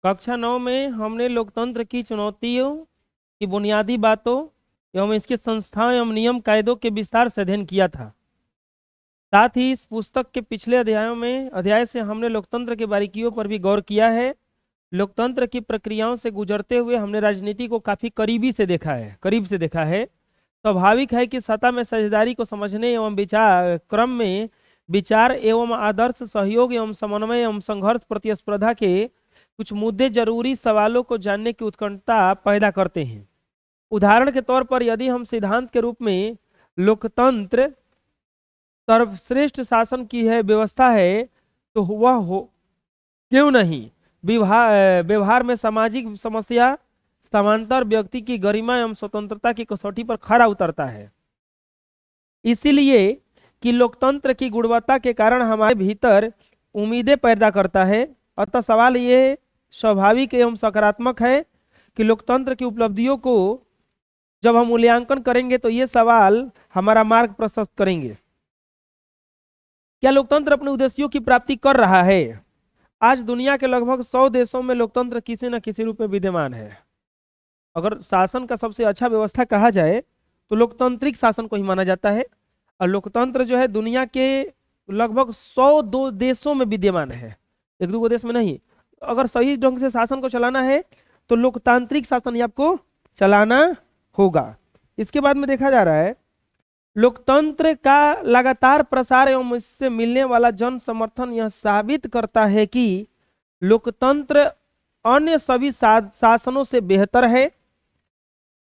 कक्षा 9 में हमने लोकतंत्र की चुनौतियों की बुनियादी बातों एवं इसके संस्थाओं एवं नियम कायदों के विस्तार से अध्ययन किया था। साथ ही इस पुस्तक के पिछले अध्याय से हमने लोकतंत्र की बारीकियों पर भी गौर किया है। लोकतंत्र की प्रक्रियाओं से गुजरते हुए हमने राजनीति को काफी करीब से देखा है। स्वाभाविक है कि सत्ता में साझेदारी को समझने एवं विचार क्रम में विचार एवं आदर्श सहयोग एवं समन्वय एवं संघर्ष प्रतिस्पर्धा के कुछ मुद्दे जरूरी सवालों को जानने की उत्कंठा पैदा करते हैं। उदाहरण के तौर पर यदि हम सिद्धांत के रूप में लोकतंत्र सर्वश्रेष्ठ शासन की व्यवस्था है तो वह हो क्यों नहीं व्यवहार में सामाजिक समस्या समांतर व्यक्ति की गरिमा एवं स्वतंत्रता की कसौटी पर खरा उतरता है। इसीलिए कि लोकतंत्र की गुणवत्ता के कारण हमारे भीतर उम्मीदें पैदा करता है। अतः सवाल ये स्वाभाविक एवं सकारात्मक है कि लोकतंत्र की उपलब्धियों को जब हम मूल्यांकन करेंगे तो ये सवाल हमारा मार्ग प्रशस्त करेंगे। क्या लोकतंत्र अपने उद्देश्यों की प्राप्ति कर रहा है? आज दुनिया के लगभग 100 देशों में लोकतंत्र किसी न किसी रूप में विद्यमान है। अगर शासन का सबसे अच्छा व्यवस्था कहा जाए तो लोकतांत्रिक शासन को ही माना जाता है। और लोकतंत्र जो है दुनिया के लगभग 100 देशों में विद्यमान है, एक दो देश में नहीं। अगर सही ढंग से शासन को चलाना है तो लोकतांत्रिक शासन ही आपको चलाना होगा। इसके बाद में देखा जा रहा है लोकतंत्र का लगातार प्रसार एवं इससे मिलने वाला जन समर्थन यह साबित करता है कि लोकतंत्र अन्य सभी शासनों से बेहतर है।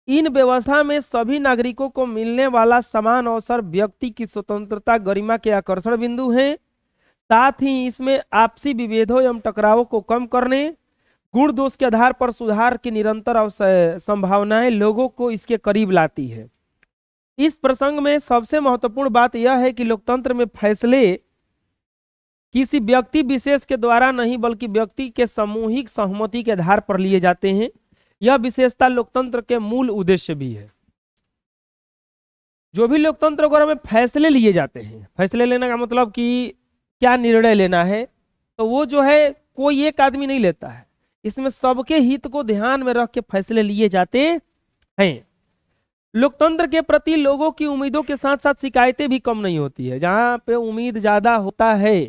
इन व्यवस्था में सभी नागरिकों को मिलने वाला समान अवसर व्यक्ति की स्वतंत्रता गरिमा के आकर्षण बिंदु हैं। साथ ही इसमें आपसी विभेदों एवं टकरावों को कम करने, गुण दोष के आधार पर सुधार की निरंतर संभावनाएं लोगों को इसके करीब लाती है। इस प्रसंग में सबसे महत्वपूर्ण बात यह है कि लोकतंत्र में फैसले किसी व्यक्ति विशेष के द्वारा नहीं बल्कि व्यक्ति के सामूहिक सहमति के आधार पर लिए जाते हैं। यह विशेषता लोकतंत्र के मूल उद्देश्य भी है। जो भी लोकतंत्र वगैरह में फैसले लिए जाते हैं, फैसले लेने का मतलब कि क्या निर्णय लेना है, तो वो जो है कोई एक आदमी नहीं लेता है, इसमें सबके हित को ध्यान में रख के फैसले लिए जाते हैं। लोकतंत्र के प्रति लोगों की उम्मीदों के साथ साथ शिकायतें भी कम नहीं होती है। जहां पे उम्मीद ज्यादा होता है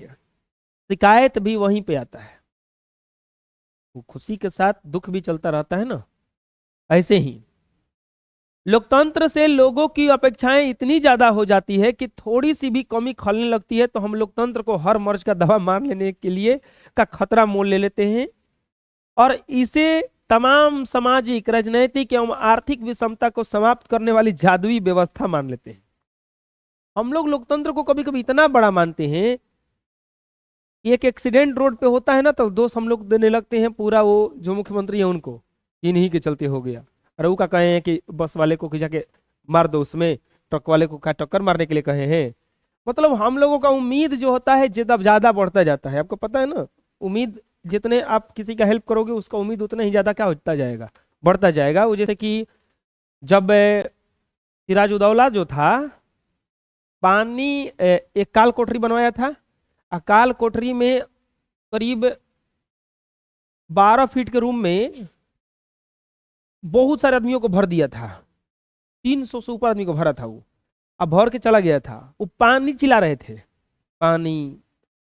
शिकायत भी वहीं पे आता है। वो खुशी के साथ दुख भी चलता रहता है ना। ऐसे ही लोकतंत्र से लोगों की अपेक्षाएं इतनी ज्यादा हो जाती है कि थोड़ी सी भी कमी खलने लगती है तो हम लोकतंत्र को हर मर्ज का दवा मान लेने के लिए का खतरा मोल ले लेते हैं और इसे तमाम सामाजिक, राजनैतिक एवं आर्थिक विषमता को समाप्त करने वाली जादुई व्यवस्था मान लेते हैं। हम लोग लोकतंत्र को कभी कभी इतना बड़ा मानते हैं कि एक एक्सीडेंट रोड पे होता है ना तो दोष हम लोग देने लगते हैं पूरा, वो जो मुख्यमंत्री है उनको, इन्हीं के चलते हो गया। अरे वो का कहे हैं कि बस वाले को जाके मार दो, उसमें ट्रक वाले को क्या टक्कर मारने के लिए कहे हैं। मतलब हम लोगों का उम्मीद जो होता है ज्यादा बढ़ता जाता है। आपको पता है ना, उम्मीद जितने आप किसी का हेल्प करोगे उसका उम्मीद उतना ही ज्यादा क्या होता जाएगा, बढ़ता जाएगा। वो जैसे कि जब सिराजुद्दौला जो था पानी एक काल कोठरी बनवाया था, अकाल कोठरी में करीब 12 फीट के रूम में बहुत सारे आदमियों को भर दिया था, 300 से ऊपर आदमी को भरा था। वो अब भर के चला गया था, वो पानी चिल्ला रहे थे, पानी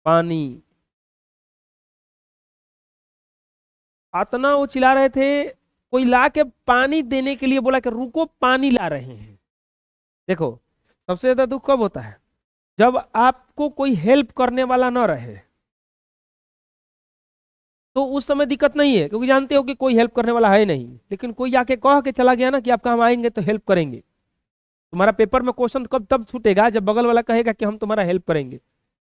पानी, इतना वो चिल्ला रहे थे। कोई ला के पानी देने के लिए बोला कि रुको पानी ला रहे हैं। देखो सबसे ज्यादा दुख कब होता है, जब आपको कोई हेल्प करने वाला ना रहे, तो उस समय दिक्कत नहीं है क्योंकि जानते हो कि कोई हेल्प करने वाला है नहीं। लेकिन कोई आके कह के चला गया ना कि आपका हम आएंगे तो हेल्प करेंगे, तुम्हारा पेपर में क्वेश्चन कब तब छूटेगा जब बगल वाला कहेगा कि हम तुम्हारा हेल्प करेंगे,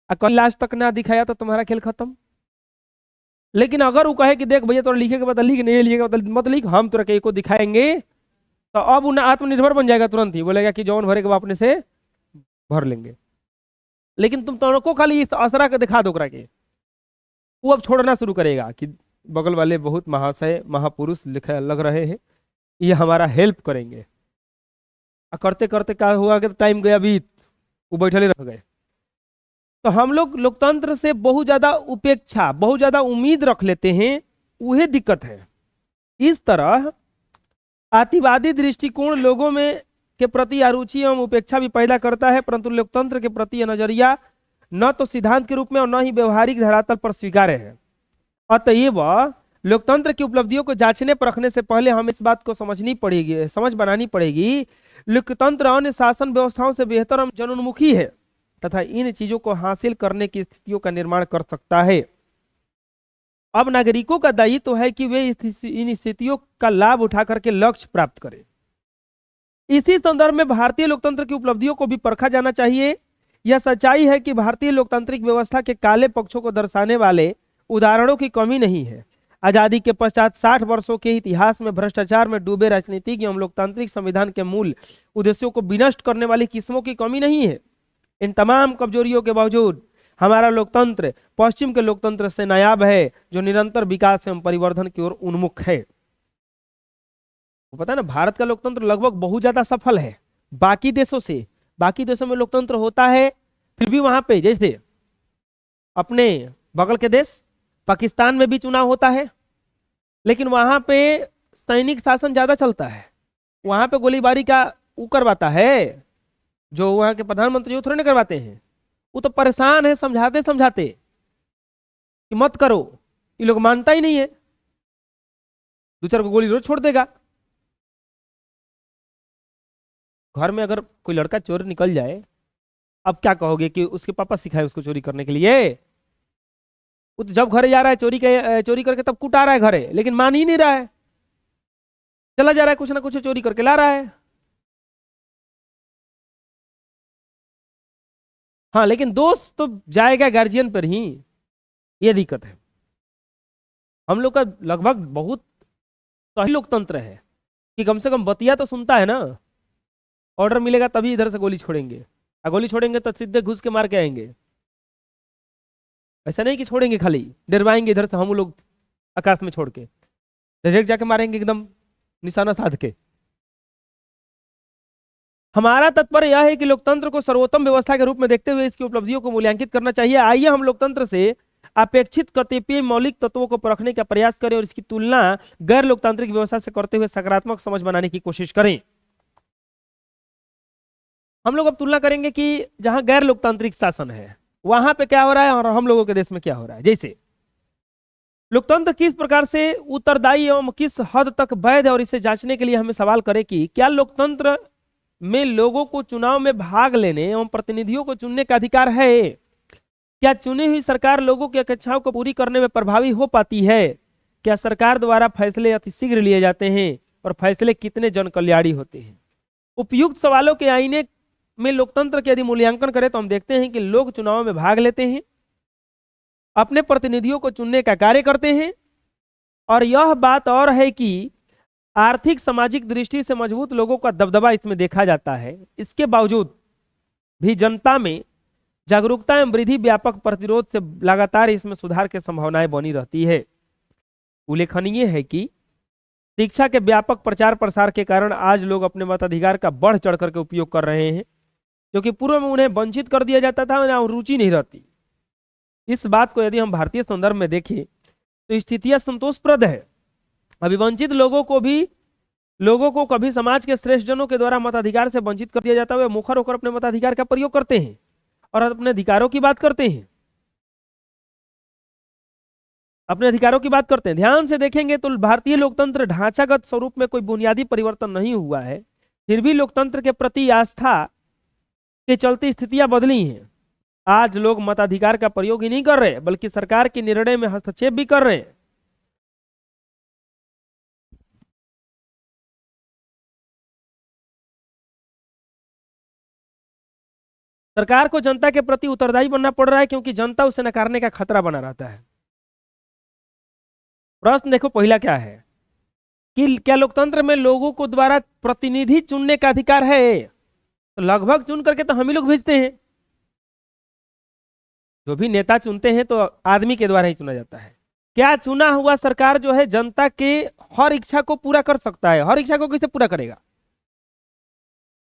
और कल लास्ट तक ना दिखाया तो तुम्हारा खेल खत्म। लेकिन अगर वो कहे कि देख भैया तोरा लिखे के बता लिख, नहीं लिखे के मत लिख, हम तोरा को दिखाएंगे, तो अब उन्हें आत्मनिर्भर बन जाएगा, तुरंत ही बोलेगा कि जौन भरे के अपने से भर लेंगे। लेकिन तुम दोनों को खाली इस असरा के दिखा दो करा के, वो अब छोड़ना शुरू करेगा कि बगल वाले बहुत महाशय महापुरुष लिखे लग रहे हैं, ये हमारा हेल्प करेंगे। करते करते क्या हुआ कि टाइम गया बीत, वो बैठे रह गए। तो हम लोग लोकतंत्र से बहुत ज्यादा उपेक्षा, बहुत ज्यादा उम्मीद रख लेते हैं वही दिक्कत है। इस तरह अतिवादी दृष्टिकोण लोगों में के प्रति अरुचि एवं उपेक्षा भी पैदा करता है, परंतु लोकतंत्र के प्रति यह नजरिया न तो सिद्धांत के रूप में और न ही व्यवहारिक धरातल पर स्वीकार्य है। अतएव लोकतंत्र की उपलब्धियों को जांचने परखने से पहले हम इस बात को समझ बनानी पड़ेगी, लोकतंत्र अन्य शासन व्यवस्थाओं से बेहतर एवं जनोन्मुखी है तथा इन चीजों को हासिल करने की स्थितियों का निर्माण कर सकता है। अब नागरिकों का दायित्व है कि वे इन स्थितियों का लाभ उठा करके लक्ष्य प्राप्त करें। इसी संदर्भ में भारतीय लोकतंत्र की उपलब्धियों को भी परखा जाना चाहिए। यह सच्चाई है कि भारतीय लोकतांत्रिक व्यवस्था के काले पक्षों को दर्शाने वाले उदाहरणों की कमी नहीं है। आजादी के पश्चात 60 वर्षों के इतिहास में भ्रष्टाचार में डूबे राजनीतिक एवं लोकतांत्रिक संविधान के मूल उद्देश्यों को विनष्ट करने वाली किस्मों की कमी नहीं है। इन तमाम कमजोरियों के बावजूद हमारा लोकतंत्र पश्चिम के लोकतंत्र से नायाब है, जो निरंतर विकास एवं परिवर्धन की ओर उन्मुख है। पता है ना, भारत का लोकतंत्र लगभग बहुत ज्यादा सफल है बाकी देशों से। बाकी देशों में लोकतंत्र होता है, फिर भी वहां पे जैसे अपने बगल के देश पाकिस्तान में भी चुनाव होता है, लेकिन वहां पे सैनिक शासन ज्यादा चलता है। वहां पे गोलीबारी का वो करवाता है, जो वहां के प्रधानमंत्री थोड़े नहीं करवाते हैं। वो तो परेशान है समझाते समझाते कि मत करो, ये लोग मानता ही नहीं है, 2-4 को गोली रोज छोड़ देगा। घर में अगर कोई लड़का चोर निकल जाए, अब क्या कहोगे कि उसके पापा सिखाए उसको चोरी करने के लिए? वो तो जब घरे जा रहा है चोरी करके तब कुटा रहा है घरे, लेकिन मान ही नहीं रहा है, चला जा रहा है कुछ ना कुछ चोरी करके ला रहा है। हाँ, लेकिन दोस्त तो जाएगा गार्जियन पर ही, ये दिक्कत है। हम लोग का लगभग बहुत सही लोकतंत्र है कि कम से कम बतिया तो सुनता है ना। ऑर्डर मिलेगा तभी इधर से गोली छोड़ेंगे, और गोली छोड़ेंगे तो सीधे घुस के मार के आएंगे। ऐसा नहीं कि छोड़ेंगे खाली, डरवाएंगे इधर से हम लोग आकाश में छोड़ के, डायरेक्ट जाके मारेंगे एकदम निशाना साध के। हमारा तात्पर्य यह है कि लोकतंत्र को सर्वोत्तम व्यवस्था के रूप में देखते हुए इसकी उपलब्धियों को मूल्यांकित करना चाहिए। आइए हम लोकतंत्र से अपेक्षित कतिपय मौलिक तत्वों को परखने का प्रयास करें और इसकी तुलना गैर लोकतांत्रिक व्यवस्था से करते हुए सकारात्मक समझ बनाने की कोशिश करें। हम लोग अब तुलना करेंगे कि जहां गैर लोकतांत्रिक शासन है वहां पे क्या हो रहा है और हम लोगों के देश में क्या हो रहा है। जैसे लोकतंत्र किस प्रकार से उत्तरदायी एवं किस हद तक वैध है, और इसे जांचने के लिए हमें सवाल करें कि क्या लोकतंत्र में लोगों को चुनाव में भाग लेने एवं प्रतिनिधियों को चुनने का अधिकार है? क्या चुनी हुई सरकार लोगों की अपेक्षाओं को पूरी करने में प्रभावी हो पाती है? क्या सरकार द्वारा फैसले अतिशीघ्र लिए जाते हैं और फैसले कितने जन कल्याणी होते हैं? उपयुक्त सवालों के आईने में लोकतंत्र के यदि मूल्यांकन करें तो हम देखते हैं कि लोग चुनाव में भाग लेते हैं, अपने प्रतिनिधियों को चुनने का कार्य करते हैं, और यह बात और है कि आर्थिक सामाजिक दृष्टि से मजबूत लोगों का दबदबा इसमें देखा जाता है। इसके बावजूद भी जनता में जागरूकता एवं वृद्धि व्यापक प्रतिरोध से लगातार इसमें सुधार की संभावनाएं बनी रहती है। उल्लेखनीय है कि शिक्षा के व्यापक प्रचार प्रसार के कारण आज लोग अपने मताधिकार का बढ़ चढ़ करके उपयोग कर रहे हैं, क्योंकि पूर्व में उन्हें वंचित कर दिया जाता था और रुचि नहीं रहती। इस बात को यदि हम भारतीय संदर्भ में देखें तो स्थितियां संतोषप्रद है। अभी वंचित लोगों को कभी समाज के श्रेष्ठ जनों के द्वारा मताधिकार से वंचित कर दिया जाता है, वे मुखर होकर अपने मताधिकार का प्रयोग करते हैं और अपने अधिकारों की बात करते हैं, ध्यान से देखेंगे तो भारतीय लोकतंत्र ढांचागत स्वरूप में कोई बुनियादी परिवर्तन नहीं हुआ है, फिर भी लोकतंत्र के प्रति आस्था के चलते स्थितियां बदली हैं। आज लोग मताधिकार का प्रयोग ही नहीं कर रहे, बल्कि सरकार के निर्णय में हस्तक्षेप भी कर रहे हैं। सरकार को जनता के प्रति उत्तरदायी बनना पड़ रहा है, क्योंकि जनता उसे नकारने का खतरा बना रहता है। प्रश्न देखो पहला क्या है कि क्या लोकतंत्र में लोगों को द्वारा प्रतिनिधि चुनने का अधिकार है? तो लगभग चुन करके तो हम ही लोग भेजते हैं। जो भी नेता चुनते हैं तो आदमी के द्वारा ही चुना जाता है। क्या चुना हुआ सरकार जो है जनता के हर इच्छा को पूरा कर सकता है? हर इच्छा को कैसे पूरा करेगा?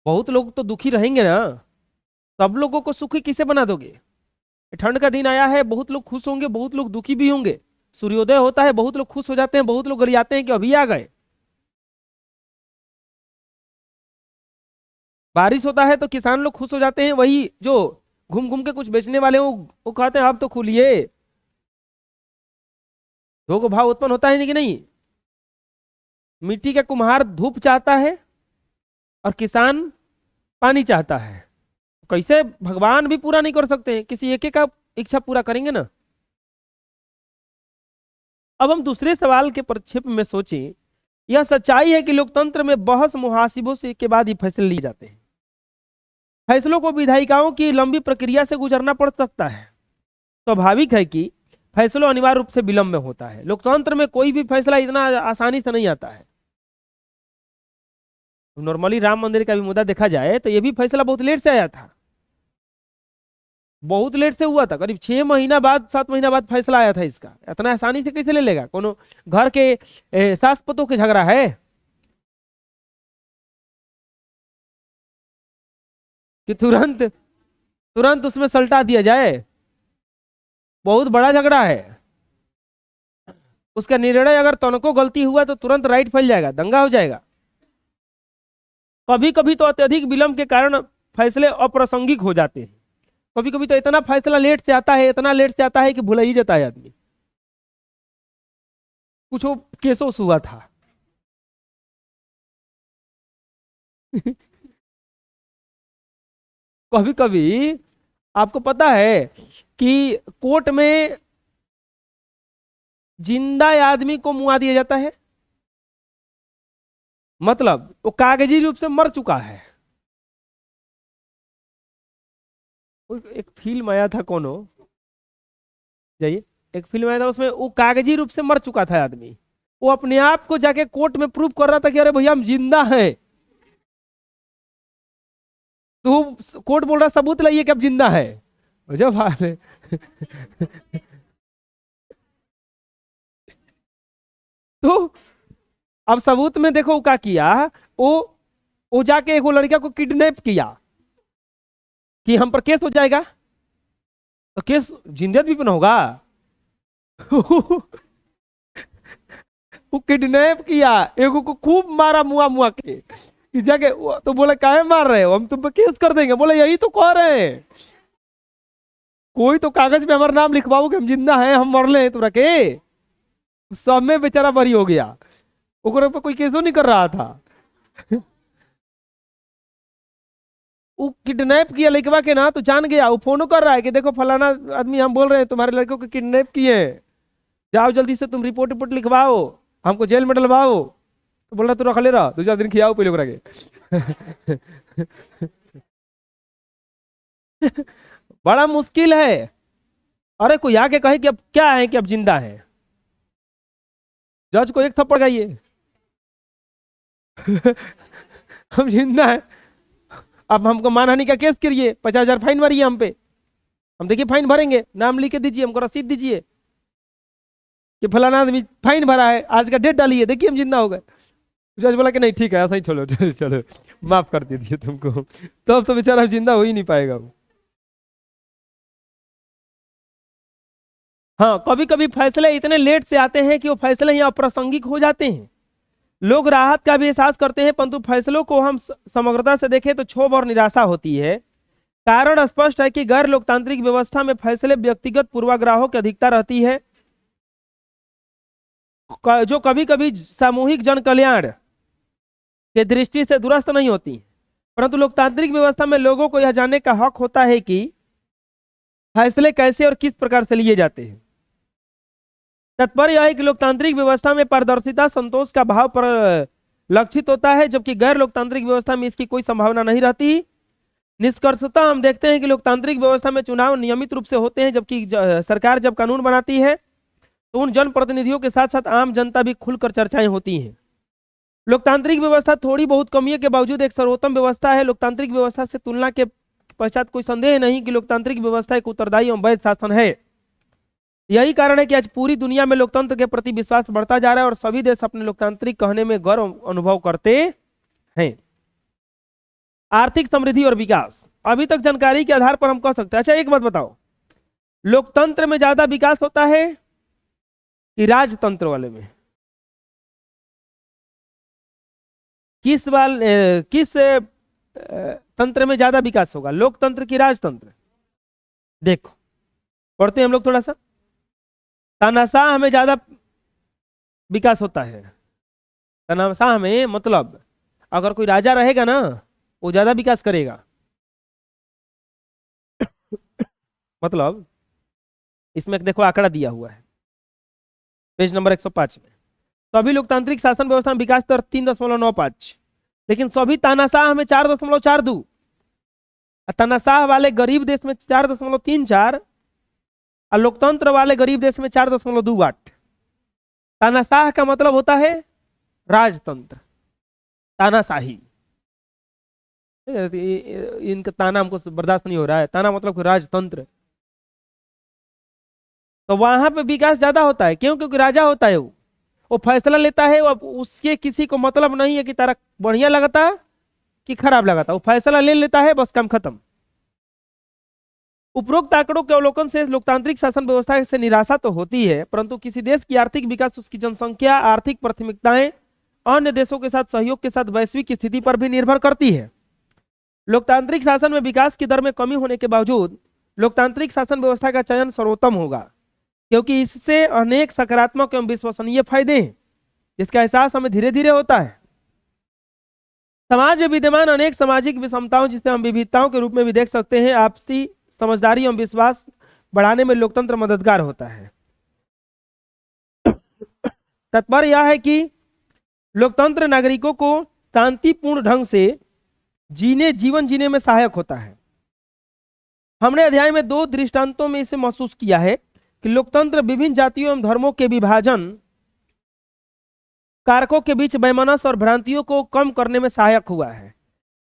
बहुत लोग तो दुखी रहेंगे ना, सब लोगों को सुखी किसे बना दोगे? ठंड का दिन आया है, बहुत लोग खुश होंगे, बहुत लोग दुखी भी होंगे, सूर्योदय होता है बहुत लोग खुश हो जाते हैं, बहुत लोग गरियाते हैं कि अभी आ गए। बारिश होता है तो किसान लोग खुश हो जाते हैं, वही जो घूम घूम के कुछ बेचने वाले हैं वो कहते हैं अब तो खुलिए। थोक भाव उत्पन्न होता है नहीं कि नहीं। मिट्टी का कुम्हार धूप चाहता है और किसान पानी चाहता है। कैसे भगवान भी पूरा नहीं कर सकते, किसी एक का इच्छा पूरा करेंगे ना। अब हम दूसरे सवाल के परिप्रेक्ष्य में सोचें, यह सच्चाई है कि लोकतंत्र में बहस मुहासिबों से के बाद ही फैसले लिए जाते हैं। फैसलों को विधायिकाओं की लंबी प्रक्रिया से गुजरना पड़ सकता है। स्वाभाविक है कि फैसलों अनिवार्य रूप से विलंब में होता है। लोकतंत्र में कोई भी फैसला इतना आसानी से नहीं आता है। नॉर्मली राम मंदिर का भी मुद्दा देखा जाए तो यह भी फैसला बहुत लेट से आया था, बहुत लेट से हुआ था। करीब 6 महीना बाद 7 महीना बाद फैसला आया था इसका। इतना आसानी से कैसे ले लेगा? कोनो घर के सास पतों के झगड़ा है कि तुरंत तुरंत उसमें सल्टा दिया जाए? बहुत बड़ा झगड़ा है। उसका निर्णय अगर तनको गलती हुआ तो तुरंत राइट फैल जाएगा, दंगा हो जाएगा। कभी कभी तो अत्यधिक विलंब के कारण फैसले अप्रासंगिक हो जाते हैं। कभी कभी तो इतना फैसला लेट से आता है, इतना लेट से आता है कि भूल ही जाता है आदमी। कुछ वो केसों हुआ था कभी कभी आपको पता है कि कोर्ट में जिंदा आदमी को मुआ दिया जाता है, मतलब वो कागजी रूप से मर चुका है। एक फिल्म आया था, कोनो जाइए, एक फिल्म आया था, उसमें वो कागजी रूप से मर चुका था आदमी। वो अपने आप को जाके कोर्ट में प्रूव कर रहा था कि अरे भैया हम जिंदा हैं। तो कोर्ट बोल रहा सबूत लाइए कि अब जिंदा है। जब तो अब सबूत में देखो क्या किया। वो वो जाके एक लड़का को किडनैप किया कि हम पर केस हो जाएगा, तो केस जिंदत भी ना होगा वो किडनैप किया, एगो को खूब मारा मुआ मुआ के कि जाके तो बोला काहे मार रहे हो, हम तुम पे केस कर देंगे। बोले यही तो कह रहे हैं, कोई तो कागज पे हमारा नाम लिखवाओ कि हम जिंदा हैं, हम मरले हैं तुरा के। सब में बेचारा बरी हो गया, ओकरे पे कोई केसो नहीं कर रहा था वो किडनैप किया लड़कवा के ना, तो जान गया। वो फोनो कर रहा है कि देखो फलाना आदमी हम बोल रहे हैं तुम्हारे लड़कों को किडनैप किए हैं, जाओ जल्दी से तुम रिपोर्ट रिपोर्ट लिखवाओ, हमको जेल में डलवाओ। तो बोल रहा तू रख ले रहा 2-4 दिन खियाओ पहले ओकरा के बड़ा मुश्किल है। अरे कोई आके कहे कि अब क्या है कि अब जिंदा है, जज को एक थप्पड़ खाइए हम जिंदा है। अब हमको मानहानि का केस करिए, 50,000 फाइन मारिए हम पे, हम देखिए फाइन भरेंगे, नाम लिख के दीजिए, हमको रसीद दीजिए कि फलाना आदमी फाइन भरा है, आज का डेट डालिए, देखिए हम जिंदा हो गए। जज बोला कि नहीं ठीक है ऐसा ही, चलो चलो चलो माफ कर दीजिए तुमको। तो अब तो बेचारा जिंदा हो ही नहीं पाएगा वो। हाँ, कभी कभी फैसले इतने लेट से आते हैं कि वो फैसले ही अप्रासंगिक हो जाते हैं। लोग राहत का भी एहसास करते हैं, परंतु फैसलों को हम समग्रता से देखें तो क्षोभ और निराशा होती है। कारण स्पष्ट है कि गैर लोकतांत्रिक व्यवस्था में फैसले व्यक्तिगत पूर्वाग्रहों की अधिकता रहती है, जो कभी कभी सामूहिक जन कल्याण के दृष्टि से दुरुस्त नहीं होती। परंतु लोकतांत्रिक व्यवस्था में लोगों को यह जानने का हक होता है कि फैसले कैसे और किस प्रकार से लिए जाते हैं। तात्पर्य यह है कि लोकतांत्रिक व्यवस्था में पारदर्शिता संतोष का भाव पर लक्षित होता है, जबकि गैर लोकतांत्रिक व्यवस्था में इसकी कोई संभावना नहीं रहती। निष्कर्षतः हम देखते हैं कि लोकतांत्रिक व्यवस्था में चुनाव नियमित रूप से होते हैं, जबकि सरकार जब कानून बनाती है तो उन जनप्रतिनिधियों के साथ साथ आम जनता भी खुलकर चर्चाएं होती हैं। लोकतांत्रिक व्यवस्था थोड़ी बहुत कमियों के बावजूद एक सर्वोत्तम व्यवस्था है। लोकतांत्रिक व्यवस्था से तुलना के पश्चात कोई संदेह नहीं कि लोकतांत्रिक व्यवस्था एक उत्तरदायी एवं वैध शासन है। यही कारण है कि आज पूरी दुनिया में लोकतंत्र के प्रति विश्वास बढ़ता जा रहा है और सभी देश अपने लोकतांत्रिक कहने में गर्व अनुभव करते हैं। आर्थिक समृद्धि और विकास, अभी तक जानकारी के आधार पर हम कह सकते हैं। अच्छा एक बात बताओ, लोकतंत्र में ज्यादा विकास होता है कि राजतंत्र वाले में? किस तंत्र में ज्यादा विकास होगा, लोकतंत्र की राजतंत्र? देखो पढ़ते हैं हम लोग थोड़ा सा। तानाशाह में ज्यादा विकास होता है। तानाशाह में मतलब अगर कोई राजा रहेगा ना वो ज्यादा विकास करेगा। मतलब इसमें देखो आंकड़ा दिया हुआ है पेज नंबर 105 में। तो अभी लोकतांत्रिक शासन व्यवस्था में विकास दर 3.95, लेकिन सभी तानाशाह में 4.42, तानाशाह वाले गरीब देश में 4.34 और लोकतंत्र वाले गरीब देश में 4.28। तानाशाह का मतलब होता है राजतंत्र, तानाशाही। इनका ताना हमको बर्दाश्त नहीं हो रहा है, ताना मतलब राजतंत्र। तो वहां पे विकास ज्यादा होता है, क्यों? क्योंकि राजा होता है, वो फैसला लेता है, वो उसके किसी को मतलब नहीं है कि तारा बढ़िया लगता कि खराब लगाता, वो फैसला ले लेता है, बस काम खत्म। उपरोक्त आंकड़ों के अवलोकन से लोकतांत्रिक शासन व्यवस्था से निराशा तो होती है, परंतु किसी देश की आर्थिक विकास उसकी जनसंख्या, आर्थिक प्राथमिकताएं, अन्य देशों के साथ सहयोग के साथ वैश्विक स्थिति पर भी निर्भर करती है। लोकतांत्रिक शासन में विकास की दर में कमी होने के बावजूद लोकतांत्रिक शासन व्यवस्था का चयन सर्वोत्तम होगा, क्योंकि इससे अनेक सकारात्मक एवं विश्वसनीय फायदे हैं, जिसका एहसास हमें धीरे धीरे होता है। समाज में विद्यमान अनेक सामाजिक विषमताओं, जिसे हम विविधताओं के रूप में भी देख सकते हैं, आपसी समझदारी एवं विश्वास बढ़ाने में लोकतंत्र मददगार होता है। तात्पर्य यह है कि लोकतंत्र नागरिकों को शांतिपूर्ण ढंग से जीवन जीने में सहायक होता है। हमने अध्याय में 2 दृष्टांतों में इसे महसूस किया है कि लोकतंत्र विभिन्न जातियों एवं धर्मों के विभाजन कारकों के बीच वैमनस्य और भ्रांतियों को कम करने में सहायक हुआ है।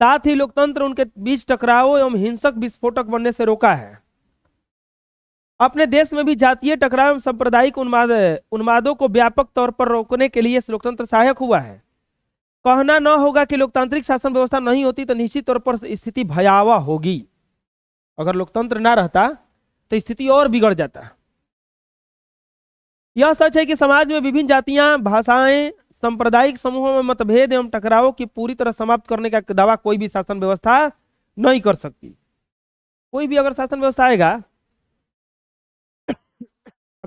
साथ ही लोकतंत्र उनके बीच टकरावों एवं हिंसक विस्फोटक बनने से रोका है। अपने देश में भी जातीय टकराव एवं सांप्रदायिक उन्मादों को व्यापक तौर पर रोकने के लिए लोकतंत्र सहायक हुआ है। कहना न होगा कि लोकतांत्रिक शासन व्यवस्था नहीं होती तो निश्चित तौर पर स्थिति भयावह होगी। अगर लोकतंत्र ना रहता तो स्थिति और बिगड़ जाता। यह सच है कि समाज में विभिन्न जातियां, भाषाएं, सांप्रदायिक समूहों में मतभेद एवं टकरावों की पूरी तरह समाप्त करने का दावा कोई भी शासन व्यवस्था नहीं कर सकती। कोई भी अगर शासन व्यवस्था आएगा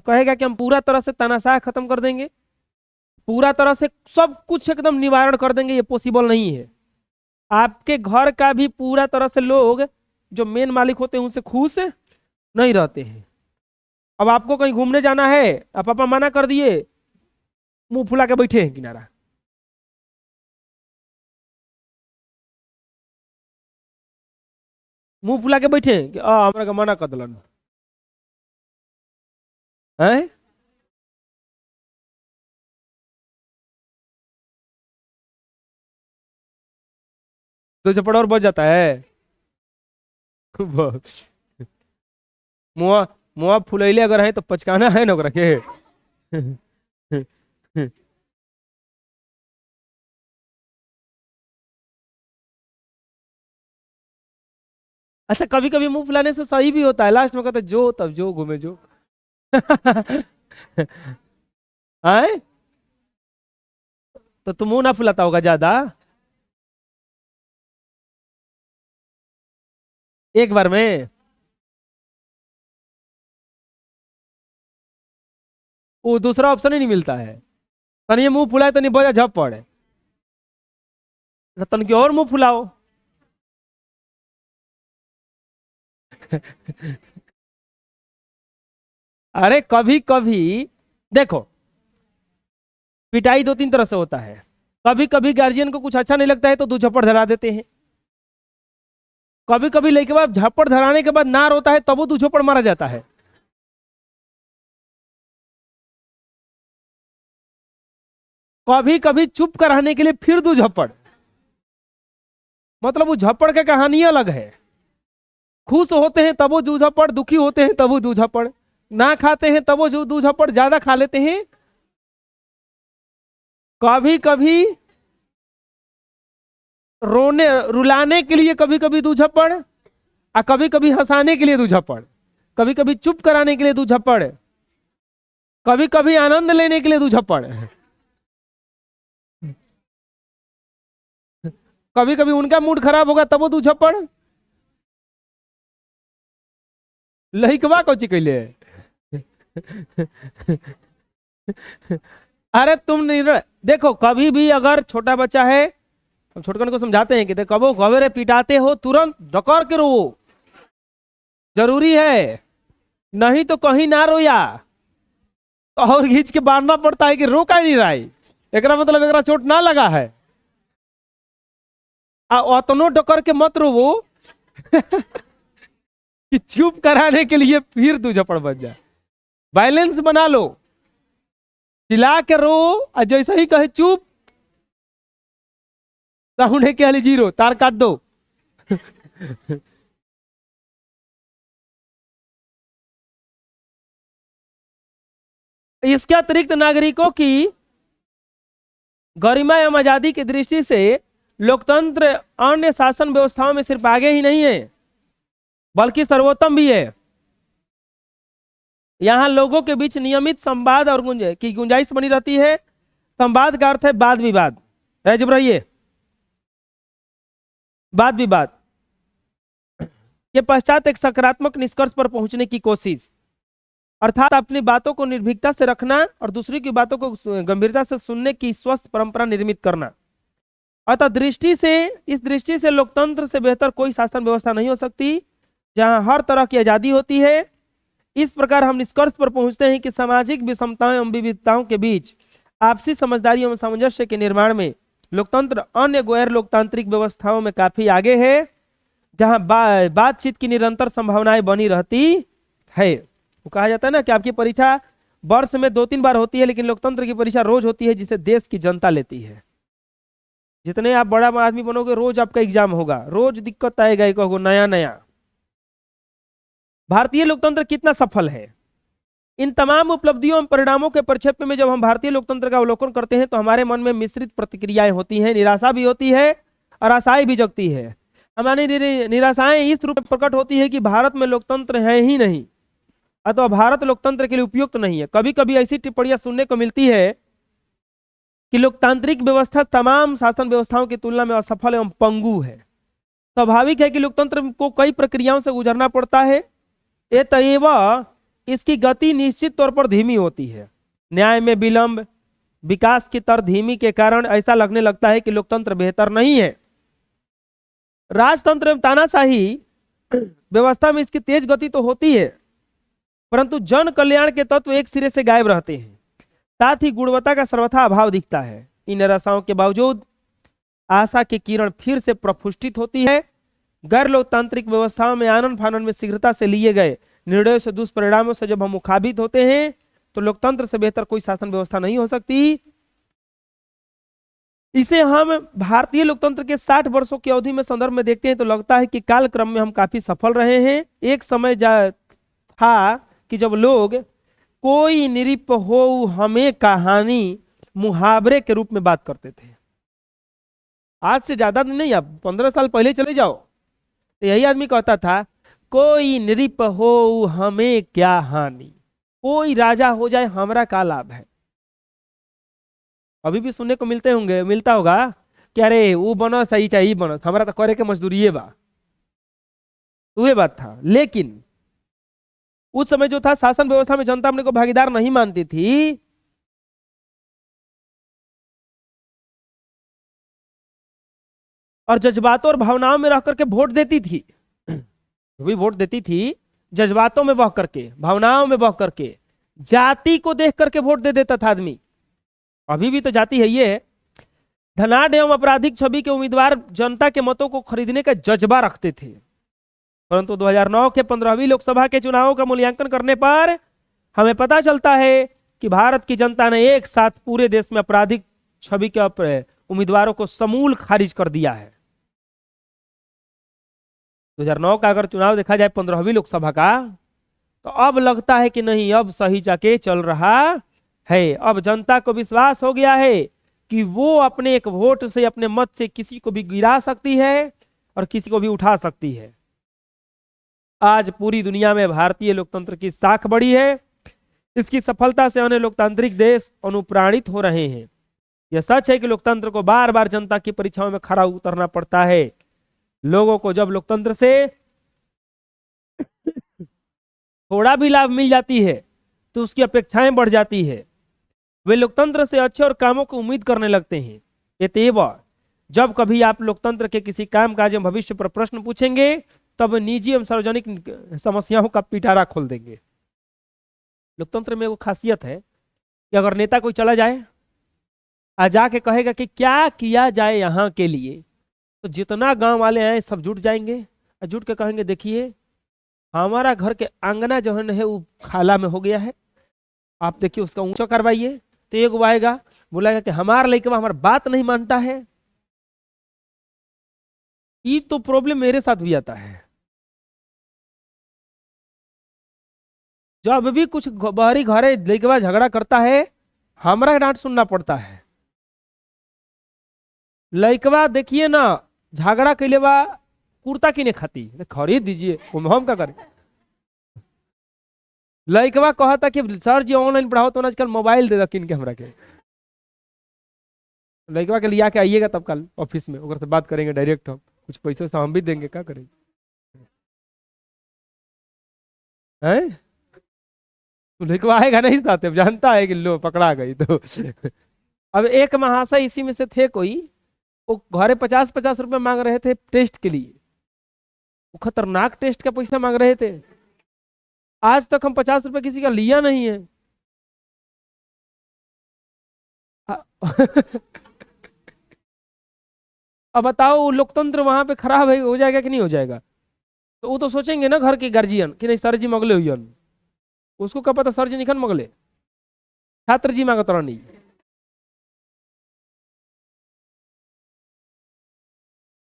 कहेगा कि हम पूरा तरह से तानाशाह खत्म कर देंगे, पूरा तरह से सब कुछ एकदम निवारण कर देंगे, ये पॉसिबल नहीं है। आपके घर का भी पूरा तरह से लोग जो मेन मालिक होते हैं उनसे खुश नहीं रहते हैं। अब आपको कहीं घूमने जाना है, अब पापा मना कर दिए, मुंह फुला के बैठे हैं किनारा। मुंह फुला के बैठे हैं कि हमरा का मना कर दिलन है। तो चपड़ और बच जाता है। मुआ मुआ फुलैले अगर है तो पचकाना है ना ओकरा के। अच्छा, कभी कभी मुंह फुलाने से सही भी होता है, लास्ट में कहते जो तब जो घूमे जो। आए तो तुम मुंह ना फुलाता होगा ज्यादा एक बार में। वो दूसरा ऑप्शन ही नहीं मिलता है। तन ये मुंह फुलाए तो नहीं बोझा झप पड़े, तन की और मुंह फुलाओ। अरे कभी कभी देखो, पिटाई 2-3 तरह से होता है। कभी कभी गार्जियन को कुछ अच्छा नहीं लगता है तो 2 झपड़ धरा देते हैं। कभी कभी लेके बाद झपड़ धराने के बाद ना रोता है तब वो 2 झपड़ मारा जाता है। कभी कभी चुप कराने के लिए फिर 2 झपड़। मतलब वो झपड़ की कहानी अलग है। खुश होते हैं तब वो 2 झपड़, दुखी होते हैं तब वो 2 झपड़, ना खाते हैं तब वो 2 झपड़, ज्यादा खा लेते हैं। कभी कभी रोने रुलाने के लिए कभी कभी 2 झपड़, और कभी कभी हंसाने के लिए 2 झपड़, कभी कभी चुप कराने के लिए 2 झपड़। कभी कभी आनंद लेने के लिए दो झप्पड़, कभी कभी उनका मूड खराब होगा तब वो दो झप्पड़। लहिकवा कौची कैले अरे तुम नहीं देखो, कभी भी अगर छोटा बच्चा है, हम छोटकन को समझाते हैं कि कबो कबेरे पिटाते हो तुरंत डकर के रो, जरूरी है, नहीं तो कहीं ना रोया तो और खींच के बांधना पड़ता है कि रो का ही नहीं रहा है, एकरा मतलब एकरा चोट ना लगा है। अतनो डकर के मत रो वो कि चुप कराने के लिए फिर तू झपड़ बन जाए। बैलेंस बना लो, चिल्ला के रो और जैसे ही कहे चुप, साउंड के हाली जीरो, तार काट दो इसके अतिरिक्त नागरिकों की गरिमा एवं आजादी की दृष्टि से लोकतंत्र अन्य शासन व्यवस्थाओं में सिर्फ आगे ही नहीं है बल्कि सर्वोत्तम भी है। यहाँ लोगों के बीच नियमित संवाद और की गुंजाइश बनी रहती है। संवाद का अर्थ है वाद विवाद, चुप रहिए, वाद विवाद के पश्चात एक सकारात्मक निष्कर्ष पर पहुंचने की कोशिश, अर्थात अपनी बातों को निर्भीकता से रखना और दूसरी की बातों को गंभीरता से सुनने की स्वस्थ परंपरा निर्मित करना। अतः इस दृष्टि से लोकतंत्र से बेहतर कोई शासन व्यवस्था नहीं हो सकती जहां हर तरह की आजादी होती है। इस प्रकार हम निष्कर्ष पर पहुंचते हैं कि सामाजिक विषमताओं एवं विविधताओं के बीच आपसी समझदारी एवं सामंजस्य के निर्माण में लोकतंत्र अन्य गैर लोकतांत्रिक व्यवस्थाओं में काफी आगे है, जहां बातचीत की निरंतर संभावनाएं बनी रहती है। वो कहा जाता है ना कि आपकी परीक्षा वर्ष में 2-3 बार होती है, लेकिन लोकतंत्र की परीक्षा रोज होती है जिसे देश की जनता लेती है। जितने आप बड़ा आदमी बनोगे रोज आपका एग्जाम होगा, रोज दिक्कत आएगा एक नया नया। भारतीय लोकतंत्र कितना सफल है, इन तमाम उपलब्धियों और परिणामों के परिप्रेक्ष्य में जब हम भारतीय लोकतंत्र का अवलोकन करते हैं तो हमारे मन में मिश्रित प्रतिक्रियाएं होती हैं, निराशा भी होती है और आशाएं भी जगती है। हमारी निराशाएं इस रूप में प्रकट होती है कि भारत में लोकतंत्र है ही नहीं अथवा भारत लोकतंत्र के लिए उपयुक्त नहीं है। कभी कभी ऐसी टिप्पणियां सुनने को मिलती है कि लोकतांत्रिक व्यवस्था तमाम शासन व्यवस्थाओं की तुलना में असफल एवं पंगु है। स्वाभाविक है कि लोकतंत्र को कई प्रक्रियाओं से गुजरना पड़ता है, अतएव इसकी गति निश्चित तौर पर धीमी होती है। न्याय में विलंब, विकास की दर धीमी के कारण ऐसा लगने लगता है कि लोकतंत्र बेहतर नहीं है। राजतंत्र एवं तानाशाही व्यवस्था में इसकी तेज गति तो होती है, परंतु जन कल्याण के तत्व एक सिरे से गायब रहते हैं, साथ ही गुणवत्ता का सर्वथा अभाव दिखता है। इन निराशाओं के बावजूद आशा की किरण फिर से प्रफुष्टित होती है। गैर लोकतांत्रिक व्यवस्थाओं में आनन फानन में शीघ्रता से लिए गए निर्णयों से दुष्परिणामों से जब हम मुखाबित होते हैं तो लोकतंत्र से बेहतर कोई शासन व्यवस्था नहीं हो सकती। इसे हम भारतीय लोकतंत्र के 60 वर्षों की अवधि में संदर्भ में देखते हैं तो लगता है कि कालक्रम में हम काफी सफल रहे हैं। एक समय था कि जब लोग कोई निरिप हो हमें कहानी मुहावरे के रूप में बात करते थे। आज से ज्यादा नहीं, आप 15 साल पहले चले जाओ तो यही आदमी कहता था कोई नृप हो हमें क्या हानि, कोई राजा हो जाए हमरा का लाभ है। अभी भी सुनने को मिलता होगा कि अरे वो बनो सही चाहिए बनो, हमारा तो करे के मजदूरी ये बा, तो ये बात था। लेकिन उस समय जो था शासन व्यवस्था में जनता अपने को भागीदार नहीं मानती थी। और जज्बातों और भावनाओं में रह करके वोट देती थी, भी वोट देती थी जज्बातों में बह करके, भावनाओं में बह करके, जाति को देख करके वोट दे देता था आदमी। अभी भी तो जाति है ये। धनाढ़ एवं आपराधिक छवि के उम्मीदवार जनता के मतों को खरीदने का जज्बा रखते थे, परंतु 2009 के 15वीं लोकसभा के चुनावों का मूल्यांकन करने पर हमें पता चलता है कि भारत की जनता ने एक साथ पूरे देश में आपराधिक छवि के उम्मीदवारों को समूल खारिज कर दिया है। 2009 का अगर चुनाव देखा जाए 15वीं लोकसभा का, तो अब लगता है कि नहीं, अब सही जाके चल रहा है। अब जनता को विश्वास हो गया है कि वो अपने एक वोट से, अपने मत से किसी को भी गिरा सकती है और किसी को भी उठा सकती है। आज पूरी दुनिया में भारतीय लोकतंत्र की साख बढ़ी है। इसकी सफलता से अन्य लोकतांत्रिक देश अनुप्राणित हो रहे हैं। यह सच है कि लोकतंत्र को बार बार जनता की परीक्षाओं में खरा उतरना पड़ता है। लोगों को जब लोकतंत्र से थोड़ा भी लाभ मिल जाती है तो उसकी अपेक्षाएं बढ़ जाती है। वे लोकतंत्र से अच्छे और कामों को उम्मीद करने लगते हैं। अतएव जब कभी आप लोकतंत्र के किसी काम काज एवं भविष्य पर प्रश्न पूछेंगे तब निजी एवं सार्वजनिक समस्याओं का पिटारा खोल देंगे। लोकतंत्र में वो खासियत है कि अगर नेता कोई चला जाए आ जाके कहेगा कि क्या किया जाए यहाँ के लिए, तो जितना गांव वाले हैं सब जुट जाएंगे और जुट के कहेंगे देखिए हमारा घर के आंगना जो है वो खाला में हो गया है, आप देखिए उसका ऊंचा करवाइए। तो एक वो आएगा बोलेगा कि हमारा लड़का हमारी बात नहीं मानता है। ये तो प्रॉब्लम मेरे साथ भी आता है। जब भी कुछ बाहरी घरे लड़का झगड़ा करता है हमारा डांट सुनना पड़ता है। लड़कवा देखिए ना झगड़ा कैले बा कुर्ता किने खाती खरीद दीजिए, हम क्या करें। लड़कवा कहता कि सर जी ऑनलाइन पढ़ाओ तो आजकल मोबाइल दे दो किन के हमरा के। लड़कवा के लिया के आइएगा तब कल ऑफिस में उधर से बात करेंगे डायरेक्ट, हम कुछ पैसे से हम भी देंगे, क्या करेंगे हैं। लड़कवा आएगा नहीं साथ, जानता है कि लो पकड़ा गई। तो अब एक महाशय इसी में से थे कोई, वो घरे 50-50 रुपए मांग रहे थे टेस्ट के लिए। वो खतरनाक टेस्ट का पैसा मांग रहे थे। आज तक हम 50 रुपए किसी का लिया नहीं है। अब बताओ लोकतंत्र वहां पे खराब है, हो जाएगा कि नहीं हो जाएगा। तो वो तो सोचेंगे ना घर के गार्जियन कि नहीं सर जी मगले हुई, उसको क्या पता सर जी निकल मगले, छात्र जी मांगत नहीं।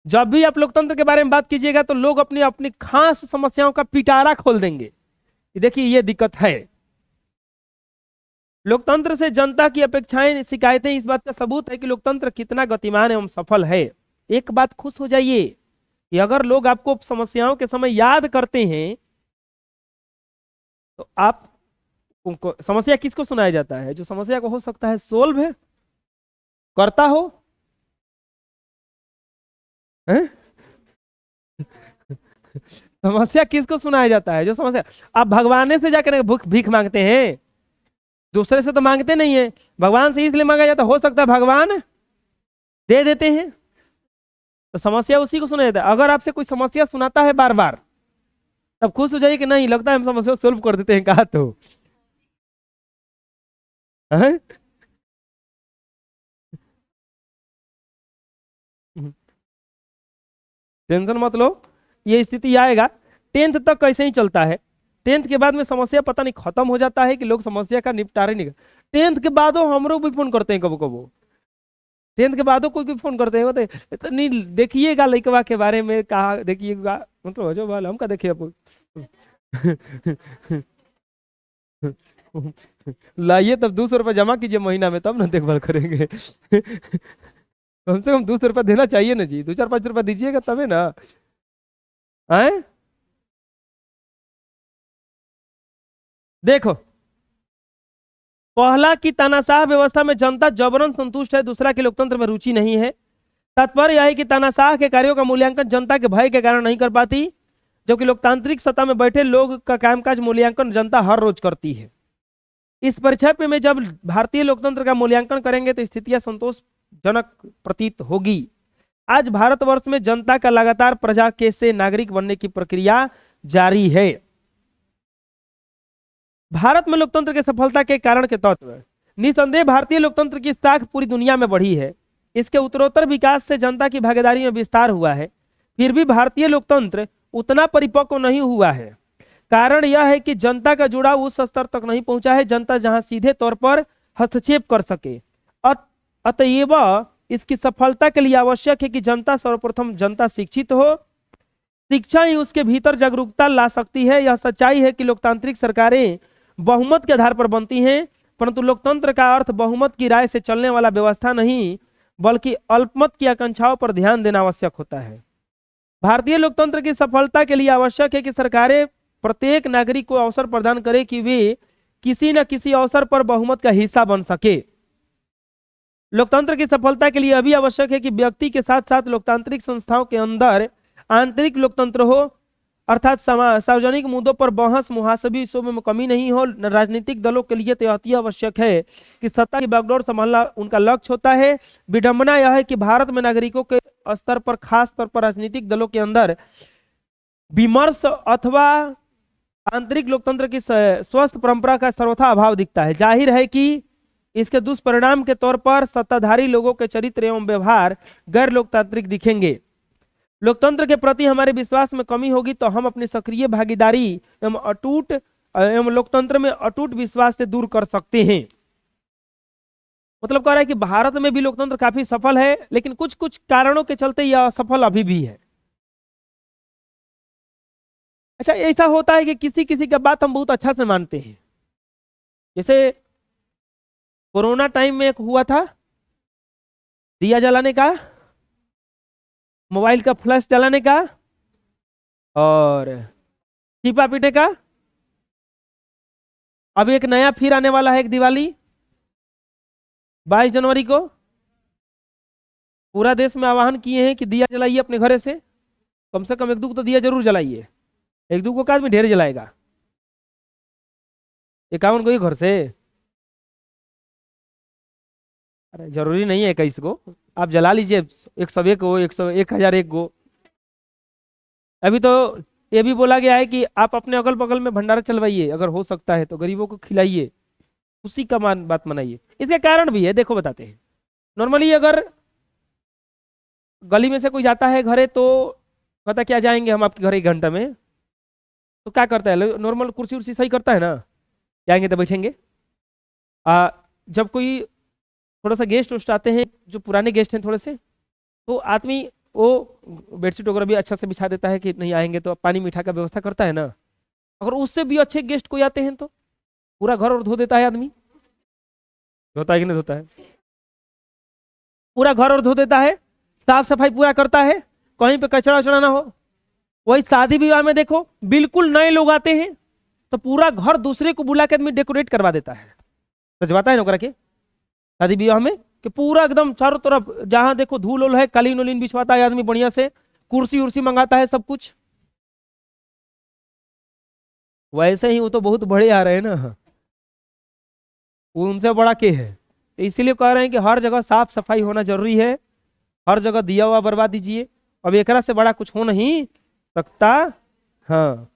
जब भी आप लोकतंत्र के बारे में बात कीजिएगा तो लोग अपनी अपनी खास समस्याओं का पिटारा खोल देंगे। देखिए ये दिक्कत है। लोकतंत्र से जनता की अपेक्षाएं शिकायतें इस बात का सबूत है कि लोकतंत्र कितना गतिमान एवं सफल है। एक बात खुश हो जाइए कि अगर लोग आपको समस्याओं के समय याद करते हैं तो आप उनको समस्या किसको सुनाया जाता है, जो समस्या को हो सकता है सोल्व है करता हो है? समस्या किसको सुनाया जाता है, जो समस्या। आप भगवान से जाकर भीख मांगते हैं, दूसरे से तो मांगते नहीं है। भगवान से इसलिए मांगा जाता, हो सकता है भगवान दे देते हैं। तो समस्या उसी को सुनाया जाता है। अगर आपसे कोई समस्या सुनाता है बार बार तब खुश हो जाइए कि नहीं लगता है हम समस्या सोल्व कर देते हैं। कहा तो टेंशन मत लो, ये स्थिति आएगा। 10th तक ऐसे ही चलता है। 10th के बाद में समस्या पता नहीं खत्म हो जाता है कि लोग समस्या का निपटारे नहीं। 10th के बाद हम लोग भी फोन करते हैं कबो कबो। 10th के बाद कोई फोन करते हैं बोलते तो नहीं देखिएगा लड़कवा के बारे में कहा देखिएगा, मतलब जो बाल हम का देखिए लाइए तब 200 रुपये जमा कीजिए महीना में, तब ना देखभाल करेंगे। कम से कम 200 रुपये देना चाहिए ना जी, 2-4-5 रुपये दीजिएगा तबे ना आए। देखो पहला कि तानाशाह व्यवस्था में जनता जबरन संतुष्ट है, दूसरा कि लोकतंत्र में रुचि नहीं है। तात्पर्य यह है कि तानाशाह के कार्यों का मूल्यांकन जनता के भय के कारण नहीं कर पाती, जबकि लोकतांत्रिक सत्ता में बैठे लोग का कामकाज मूल्यांकन जनता हर रोज करती है। इस परिक्षेप में जब भारतीय लोकतंत्र का मूल्यांकन करेंगे तो स्थितियां संतोषजनक प्रतीत होगी। आज भारतवर्ष में जनता का लगातार प्रजा के से नागरिक बनने की प्रक्रिया जारी है। भारत में लोकतंत्र के सफलता के कारण के तत्व, निसंदेह भारतीय लोकतंत्र की साख पूरी दुनिया में बढ़ी है। इसके उत्तरोत्तर विकास से जनता की भागीदारी में विस्तार हुआ है। फिर भी भारतीय लोकतंत्र उतना परिपक्व नहीं हुआ है। कारण यह है कि जनता का जुड़ाव उस स्तर तक नहीं पहुंचा है जनता जहां सीधे तौर पर हस्तक्षेप कर सके। अतएव इसकी सफलता के लिए आवश्यक है कि जनता सर्वप्रथम जनता शिक्षित हो। शिक्षा ही उसके भीतर जागरूकता ला सकती है। यह सच्चाई है कि लोकतांत्रिक सरकारें बहुमत के आधार पर बनती हैं, परंतु लोकतंत्र का अर्थ बहुमत की राय से चलने वाला व्यवस्था नहीं बल्कि अल्पमत की आकांक्षाओं पर ध्यान देना आवश्यक होता है। भारतीय लोकतंत्र की सफलता के लिए आवश्यक है कि सरकारें प्रत्येक नागरिक को अवसर प्रदान करें कि वे किसी न किसी अवसर पर बहुमत का हिस्सा बन सके। लोकतंत्र की सफलता के लिए अभी आवश्यक है कि व्यक्ति के साथ साथ लोकतांत्रिक संस्थाओं के अंदर आंतरिक लोकतंत्र हो, अर्थात सार्वजनिक मुद्दों पर बहस मुहासबी विषयों में कमी नहीं हो। राजनीतिक दलों के लिए तो अति आवश्यक है कि सत्ता की बागडोर संभालना उनका लक्ष्य होता है। विडंबना यह है कि भारत में नागरिकों के स्तर पर, खास तौर पर राजनीतिक दलों के अंदर विमर्श अथवा आंतरिक लोकतंत्र की स्वस्थ परंपरा का सर्वथा अभाव दिखता है। जाहिर है कि इसके दुष्परिणाम के तौर पर सत्ताधारी लोगों के चरित्र एवं व्यवहार गैर लोकतांत्रिक दिखेंगे। लोकतंत्र के प्रति हमारे विश्वास में कमी होगी तो हम अपनी सक्रिय भागीदारी एवं लोकतंत्र में अटूट विश्वास से दूर कर सकते हैं। मतलब कह रहा है कि भारत में भी लोकतंत्र काफी सफल है, लेकिन कुछ कुछ कारणों के चलते यह असफल अभी भी है। अच्छा, ऐसा होता है कि किसी किसी का बात हम बहुत अच्छा से मानते हैं। जैसे कोरोना टाइम में एक हुआ था, दिया जलाने का, मोबाइल का फ्लैश जलाने का और छिपा पीटे का। अब एक नया फिर आने वाला है, एक दिवाली 22 जनवरी को। पूरा देश में आह्वान किए हैं कि दिया जलाइए अपने घरे से, कम से कम एक दो तो दिया जरूर जलाइए। एक दो को का आदमी ढेर जलाएगा, 51 को ही घर से। अरे जरूरी नहीं है 21 को, आप जला लीजिए 101 को, 1001 को। अभी तो ये भी बोला गया है कि आप अपने अगल बगल में भंडारा चलवाइए, अगर हो सकता है तो गरीबों को खिलाइए, खुशी का बात मनाइए। इसके कारण भी है, देखो बताते हैं। नॉर्मली अगर गली में से कोई जाता है घरे तो कहता क्या जाएंगे हम आपके घर 1 घंटा में, तो क्या करता है, नॉर्मल कुर्सी उर्सी सही करता है ना, जाएंगे तो बैठेंगे। जब कोई थोड़ा सा गेस्ट उस्ट आते हैं, जो पुराने गेस्ट हैं थोड़े से, तो आदमी वो बेडशीट वगैरह भी अच्छा से बिछा देता है कि नहीं आएंगे तो पानी मीठा का व्यवस्था करता है ना। अगर उससे भी अच्छे गेस्ट कोई आते हैं तो पूरा घर और धो देता है आदमी, धोता है कि नहीं धोता है, पूरा घर और धो देता है, साफ सफाई पूरा करता है, कहीं पे कचरा वचड़ा ना हो। वही शादी विवाह में देखो, बिल्कुल नए लोग आते हैं तो पूरा घर दूसरे को बुला के आदमी डेकोरेट करवा देता है, सजवाता है नौकरा के शादी विवाह में, कि पूरा एकदम चारों तरफ जहां देखो धूल उल है, कालीन उलीन बिछवाता है आदमी बढ़िया से, कुर्सी उर्सी मंगाता है, सब कुछ। वैसे ही वो तो बहुत बड़े आ रहे हैं ना, वो उनसे बड़ा के है। तो इसीलिए कह रहे हैं कि हर जगह साफ सफाई होना जरूरी है, हर जगह दिया हुआ बर्बाद दीजिए। अब एकरा से बड़ा कुछ हो नहीं सकता। हाँ